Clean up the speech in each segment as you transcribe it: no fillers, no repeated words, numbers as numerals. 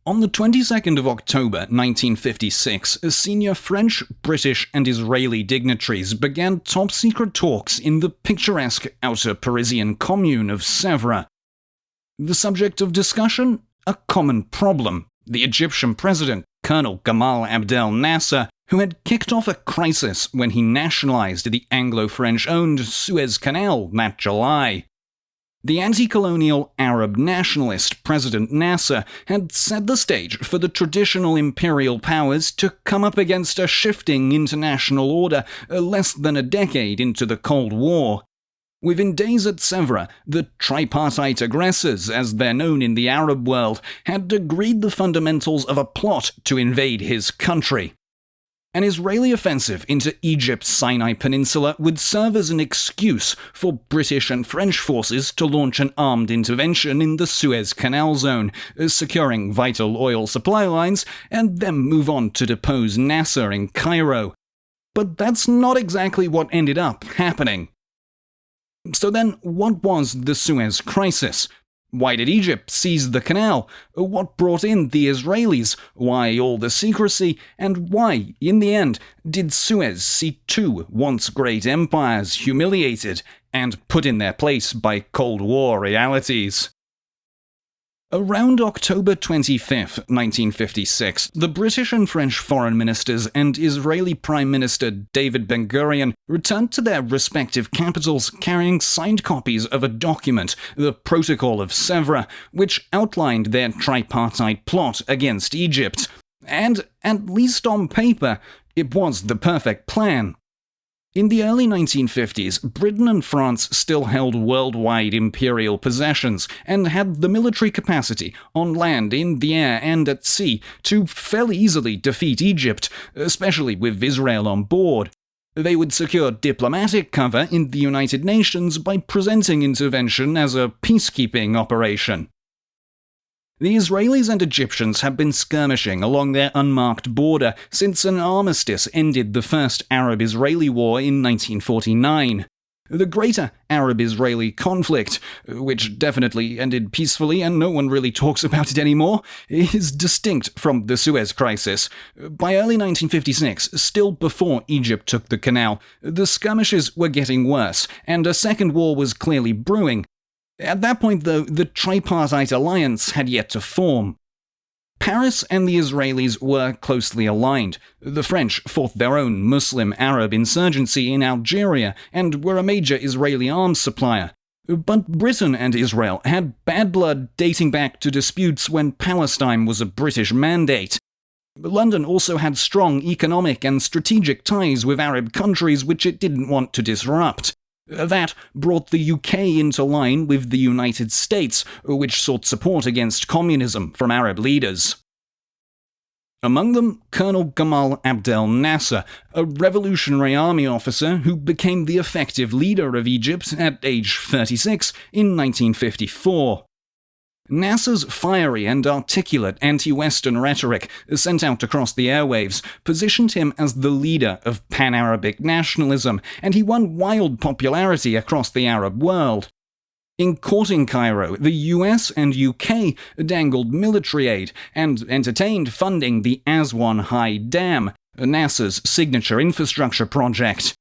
On the 22nd of October 1956, senior French, British, and Israeli dignitaries began top-secret talks in the picturesque outer Parisian commune of Sèvres. The subject of discussion? A common problem. The Egyptian president, Colonel Gamal Abdel Nasser, who had kicked off a crisis when he nationalized the Anglo-French-owned Suez Canal that July. The anti-colonial Arab nationalist President Nasser had set the stage for the traditional imperial powers to come up against a shifting international order less than a decade into the Cold War. Within days at Sèvres, the tripartite aggressors, as they're known in the Arab world, had agreed the fundamentals of a plot to invade his country. An Israeli offensive into Egypt's Sinai Peninsula would serve as an excuse for British and French forces to launch an armed intervention in the Suez Canal zone, securing vital oil supply lines, and then move on to depose Nasser in Cairo. But that's not exactly what ended up happening. So then, what was the Suez Crisis? Why did Egypt seize the canal? What brought in the Israelis? Why all the secrecy? And why, in the end, did Suez see two once great empires humiliated and put in their place by Cold War realities? Around October 25, 1956, the British and French foreign ministers and Israeli Prime Minister David ben-Gurion returned to their respective capitals carrying signed copies of a document, the Protocol of Sèvres, which outlined their tripartite plot against Egypt. And, at least on paper, it was the perfect plan. In the early 1950s, Britain and France still held worldwide imperial possessions and had the military capacity, on land, in the air, and at sea, to fairly easily defeat Egypt, especially with Israel on board. They would secure diplomatic cover in the United Nations by presenting intervention as a peacekeeping operation. The Israelis and Egyptians had been skirmishing along their unmarked border since an armistice ended the First Arab-Israeli War in 1949. The Greater Arab-Israeli conflict, which definitely ended peacefully and no one really talks about it anymore, is distinct from the Suez Crisis. By early 1956, still before Egypt took the canal, the skirmishes were getting worse, and a second war was clearly brewing. At that point, though, the tripartite alliance had yet to form. Paris and the Israelis were closely aligned. The French fought their own Muslim-Arab insurgency in Algeria and were a major Israeli arms supplier. But Britain and Israel had bad blood dating back to disputes when Palestine was a British mandate. London also had strong economic and strategic ties with Arab countries which it didn't want to disrupt. That brought the UK into line with the United States, which sought support against communism from Arab leaders. Among them, Colonel Gamal Abdel Nasser, a Revolutionary Army officer who became the effective leader of Egypt at age 36 in 1954. Nasser's fiery and articulate anti-Western rhetoric, sent out across the airwaves, positioned him as the leader of pan-Arabic nationalism, and he won wild popularity across the Arab world. In courting Cairo, the US and UK dangled military aid and entertained funding the Aswan High Dam, Nasser's signature infrastructure project.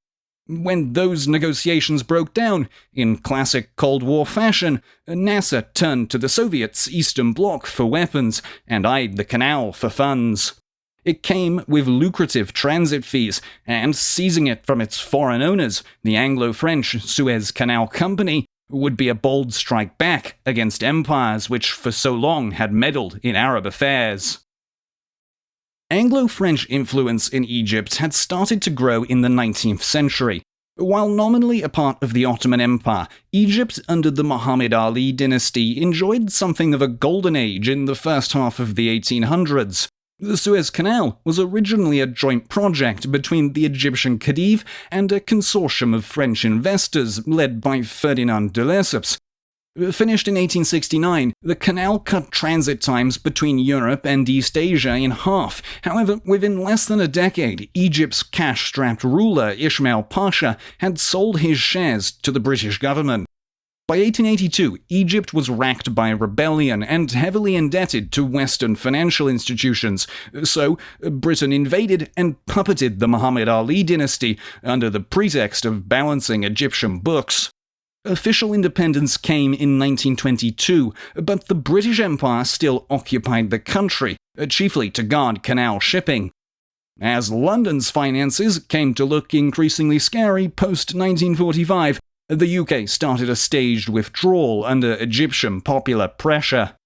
When those negotiations broke down, in classic Cold War fashion, Nasser turned to the Soviets' Eastern Bloc for weapons and eyed the canal for funds. It came with lucrative transit fees, and seizing it from its foreign owners, the Anglo-French Suez Canal Company, would be a bold strike back against empires which for so long had meddled in Arab affairs. Anglo-French influence in Egypt had started to grow in the 19th century. While nominally a part of the Ottoman Empire, Egypt under the Muhammad Ali dynasty enjoyed something of a golden age in the first half of the 1800s. The Suez Canal was originally a joint project between the Egyptian Khedive and a consortium of French investors led by Ferdinand de Lesseps. Finished in 1869, the canal cut transit times between Europe and East Asia in half. However, within less than a decade, Egypt's cash-strapped ruler Ismail Pasha had sold his shares to the British government. By 1882, Egypt was racked by rebellion and heavily indebted to Western financial institutions, so Britain invaded and puppeted the Muhammad Ali dynasty under the pretext of balancing Egyptian books. Official independence came in 1922, but the British Empire still occupied the country, chiefly to guard canal shipping. As London's finances came to look increasingly scary post-1945, the UK started a staged withdrawal under Egyptian popular pressure.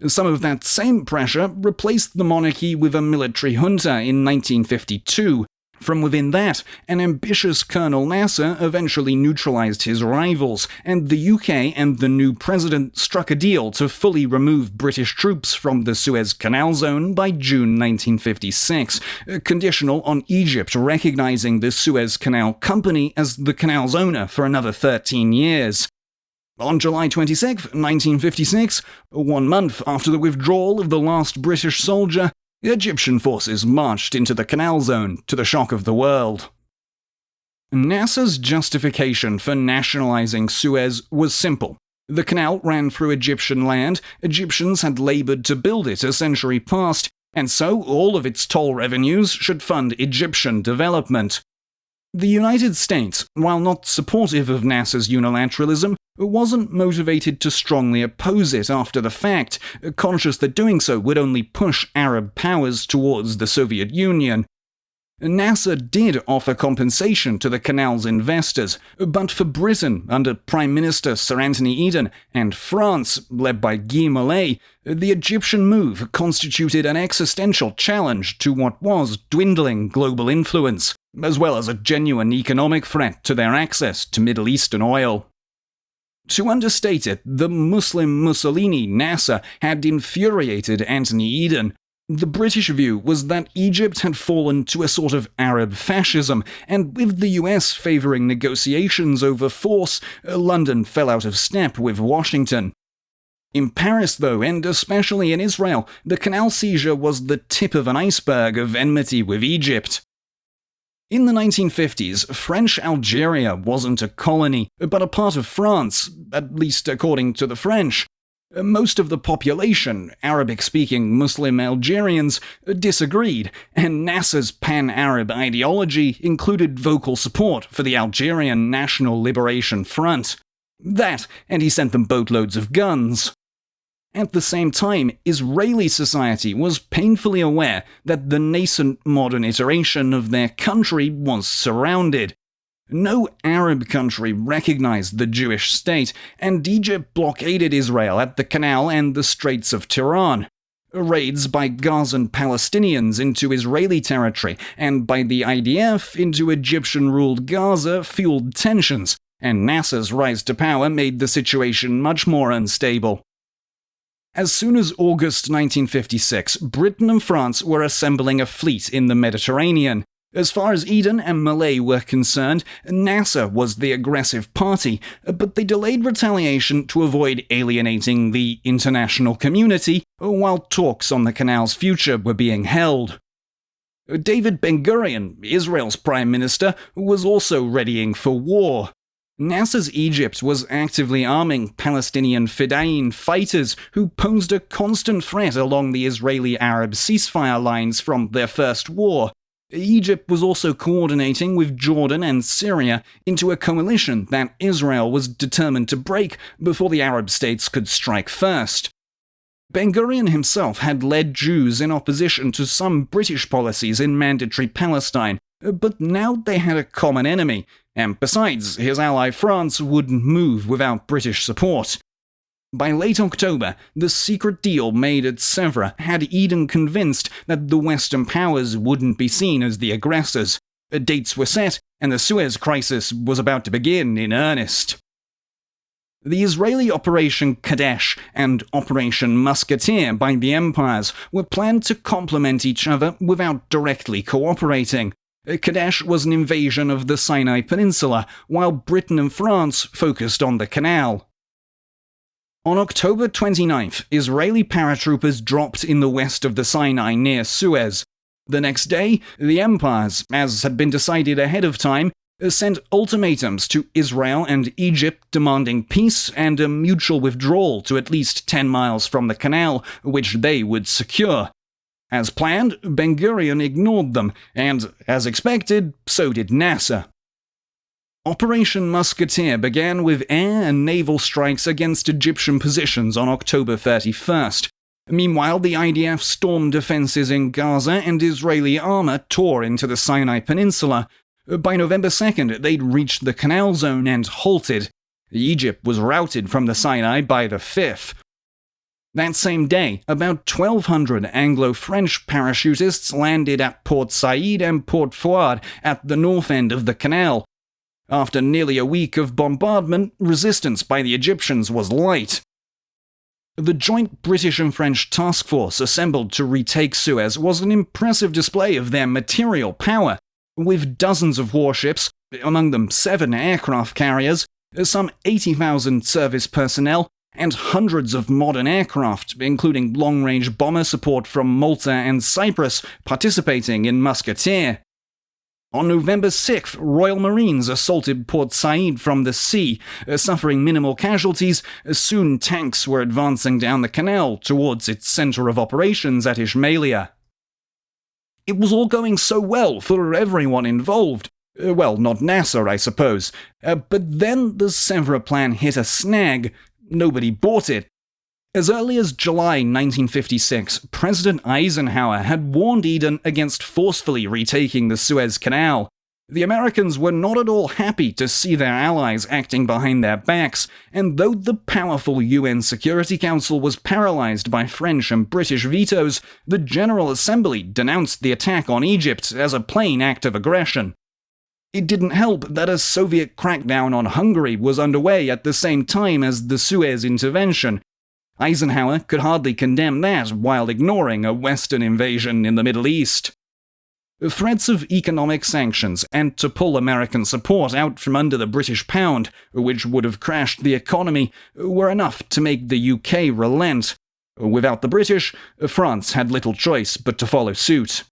Some of that same pressure replaced the monarchy with a military junta in 1952. From within that, an ambitious Colonel Nasser eventually neutralized his rivals, and the UK and the new president struck a deal to fully remove British troops from the Suez Canal zone by June 1956, conditional on Egypt recognizing the Suez Canal Company as the canal's owner for another 13 years. On July 26, 1956, 1 month after the withdrawal of the last British soldier, Egyptian forces marched into the canal zone to the shock of the world. Nasser's justification for nationalizing Suez was simple. The canal ran through Egyptian land, Egyptians had labored to build it a century past, and so all of its toll revenues should fund Egyptian development. The United States, while not supportive of Nasser's unilateralism, wasn't motivated to strongly oppose it after the fact, conscious that doing so would only push Arab powers towards the Soviet Union. Nasser did offer compensation to the canal's investors, but for Britain, under Prime Minister Sir Anthony Eden, and France, led by Guy Mollet, the Egyptian move constituted an existential challenge to what was dwindling global influence, as well as a genuine economic threat to their access to Middle Eastern oil. To understate it, the Muslim Mussolini Nasser had infuriated Anthony Eden. The British view was that Egypt had fallen to a sort of Arab fascism, and with the US favouring negotiations over force, London fell out of step with Washington. In Paris, though, and especially in Israel, the canal seizure was the tip of an iceberg of enmity with Egypt. In the 1950s, French Algeria wasn't a colony, but a part of France, at least according to the French. Most of the population, Arabic-speaking Muslim Algerians, disagreed, and Nasser's pan-Arab ideology included vocal support for the Algerian National Liberation Front. That, and he sent them boatloads of guns. At the same time, Israeli society was painfully aware that the nascent modern iteration of their country was surrounded. No Arab country recognized the Jewish state, and Egypt blockaded Israel at the canal and the Straits of Tiran. Raids by Gazan Palestinians into Israeli territory and by the IDF into Egyptian-ruled Gaza fueled tensions, and Nasser's rise to power made the situation much more unstable. As soon as August 1956, Britain and France were assembling a fleet in the Mediterranean. As far as Eden and Malay were concerned, Nasser was the aggressive party, but they delayed retaliation to avoid alienating the international community while talks on the canal's future were being held. David ben-Gurion, Israel's prime minister, was also readying for war. Nasser's Egypt was actively arming Palestinian Fedayeen fighters who posed a constant threat along the Israeli-Arab ceasefire lines from their first war. Egypt was also coordinating with Jordan and Syria into a coalition that Israel was determined to break before the Arab states could strike first. Ben-Gurion himself had led Jews in opposition to some British policies in mandatory Palestine, but now they had a common enemy, and besides, his ally France wouldn't move without British support. By late October, the secret deal made at Sèvres had Eden convinced that the Western powers wouldn't be seen as the aggressors. Dates were set, and the Suez Crisis was about to begin in earnest. The Israeli Operation Kadesh and Operation Musketeer by the empires were planned to complement each other without directly cooperating. Kadesh was an invasion of the Sinai Peninsula, while Britain and France focused on the canal. On October 29th, Israeli paratroopers dropped in the west of the Sinai near Suez. The next day, the empires, as had been decided ahead of time, sent ultimatums to Israel and Egypt demanding peace and a mutual withdrawal to at least 10 miles from the canal, which they would secure. As planned, Ben-Gurion ignored them, and, as expected, so did Nasser. Operation Musketeer began with air and naval strikes against Egyptian positions on October 31st. Meanwhile, the IDF stormed defenses in Gaza and Israeli armor tore into the Sinai Peninsula. By November 2nd, they'd reached the Canal Zone and halted. Egypt was routed from the Sinai by the 5th. That same day, about 1,200 Anglo-French parachutists landed at Port Said and Port Fouad at the north end of the canal. After nearly a week of bombardment, resistance by the Egyptians was light. The joint British and French task force assembled to retake Suez was an impressive display of their material power, with dozens of warships, among them 7 aircraft carriers, some 80,000 service personnel, and hundreds of modern aircraft, including long-range bomber support from Malta and Cyprus, participating in Musketeer. On November 6th, Royal Marines assaulted Port Said from the sea, suffering minimal casualties. Soon tanks were advancing down the canal towards its center of operations at Ismailia. It was all going so well for everyone involved. Well, not Nasser, I suppose. But then the Sèvres plan hit a snag. Nobody bought it. As early as July 1956, President Eisenhower had warned Eden against forcefully retaking the Suez Canal. The Americans were not at all happy to see their allies acting behind their backs, and though the powerful UN Security Council was paralyzed by French and British vetoes, the General Assembly denounced the attack on Egypt as a plain act of aggression. It didn't help that a Soviet crackdown on Hungary was underway at the same time as the Suez intervention. Eisenhower could hardly condemn that while ignoring a Western invasion in the Middle East. Threats of economic sanctions and to pull American support out from under the British pound, which would have crashed the economy, were enough to make the UK relent. Without the British, France had little choice but to follow suit.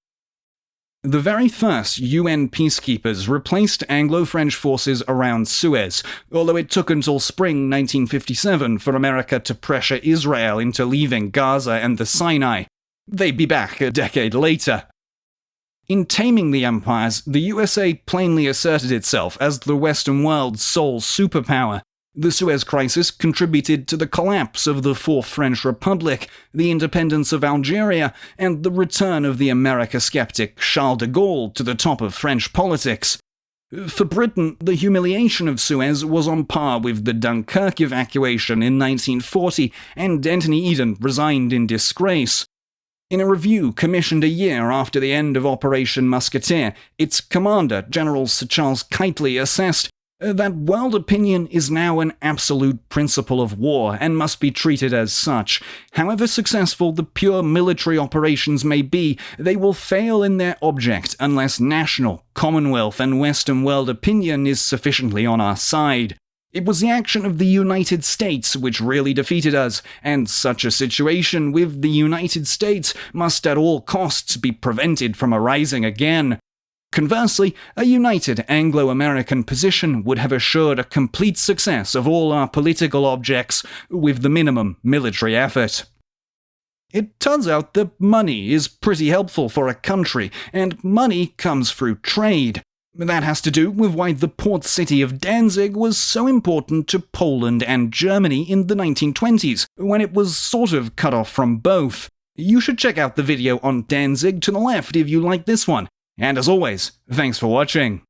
The very first UN peacekeepers replaced Anglo-French forces around Suez, although it took until spring 1957 for America to pressure Israel into leaving Gaza and the Sinai. They'd be back a decade later. In taming the empires, the USA plainly asserted itself as the Western world's sole superpower. The Suez Crisis contributed to the collapse of the Fourth French Republic, the independence of Algeria, and the return of the America skeptic Charles de Gaulle to the top of French politics. For Britain, the humiliation of Suez was on par with the Dunkirk evacuation in 1940, and Anthony Eden resigned in disgrace. In a review commissioned a year after the end of Operation Musketeer, its commander, General Sir Charles Keightley, assessed that world opinion is now an absolute principle of war and must be treated as such. However successful the pure military operations may be, they will fail in their object unless national, Commonwealth, and Western world opinion is sufficiently on our side. It was the action of the United States which really defeated us, and such a situation with the United States must at all costs be prevented from arising again. Conversely, a united Anglo-American position would have assured a complete success of all our political objects with the minimum military effort. It turns out that money is pretty helpful for a country, and money comes through trade. That has to do with why the port city of Danzig was so important to Poland and Germany in the 1920s, when it was sort of cut off from both. You should check out the video on Danzig to the left if you like this one. And as always, thanks for watching.